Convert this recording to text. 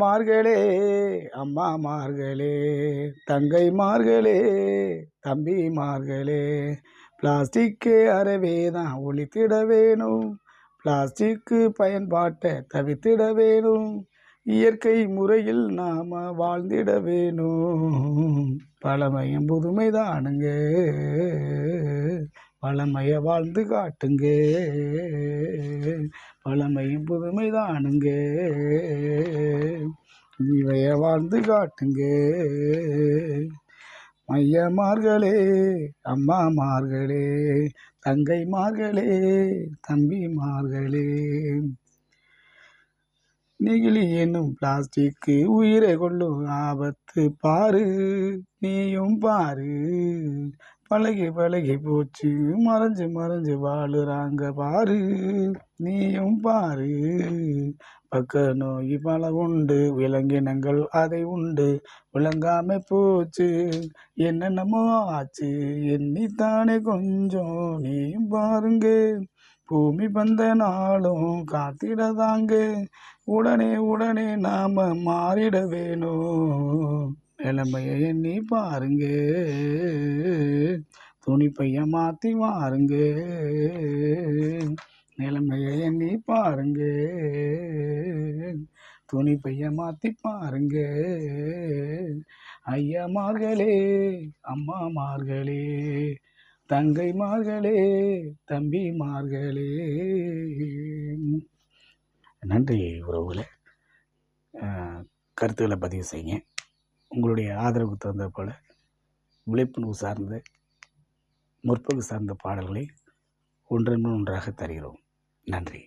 ஐயமார்களே, அம்மாமார்களே, தங்கைமார்களே, தம்பிமார்களே, plastic அறவே தான் ஒழித்திட வேணும். பிளாஸ்டிக்கு பயன்பாட்டை தவிர்த்திட வேணும். இயற்கை முறையில் நாம வாழ்ந்திட வேணும். பழமையும் புதுமை தானுங்க, பழமைய வாழ்ந்து காட்டுங்க. பழமையும் புதுமை தானுங்க, இவைய வாழ்ந்து காட்டுங்க. ஐயமார்களே, அம்மாமார்களே, தங்கைமார்களே, தம்பிமார்களே, நெகிழி என்னும் பிளாஸ்டிக்கு உயிரை கொள்ளும் ஆபத்து பாரு, நீயும் பாரு. பழகி பழகி போச்சு, மறைஞ்சு மறைஞ்சு வாழுறாங்க பாரு, நீயும் பாரு. பக்க நோய் பல உண்டு, விலங்கினங்கள் அதை உண்டு, விளங்காம போச்சு, என்னென்னமோ ஆச்சு, எண்ணித்தானே கொஞ்சம் நீயும் பாருங்க. பூமி வந்த நாளும் காத்திடதாங்க, உடனே உடனே நாம மாறிட வேணும். நிலைமையை எண்ணி பாருங்க, துணி பைய மாற்றி மாறுங்க. நிலைமையை எண்ணி பாருங்க, துணி பைய மாற்றி பாருங்க. ஐயமார்களே, அம்மாமார்களே, தங்கைமார்களே, தம்பிமார்களே. நன்றி உறவுகளே. கருத்துக்களை பதிவு செய்யுங்க. உங்களுடைய ஆதரவுக்கு தகுந்த போல் விழிப்புணர்வு சார்ந்த, முற்போக்கு சார்ந்த பாடல்களை ஒன்றன் ஒன்றாக தருகிறோம். நன்றி.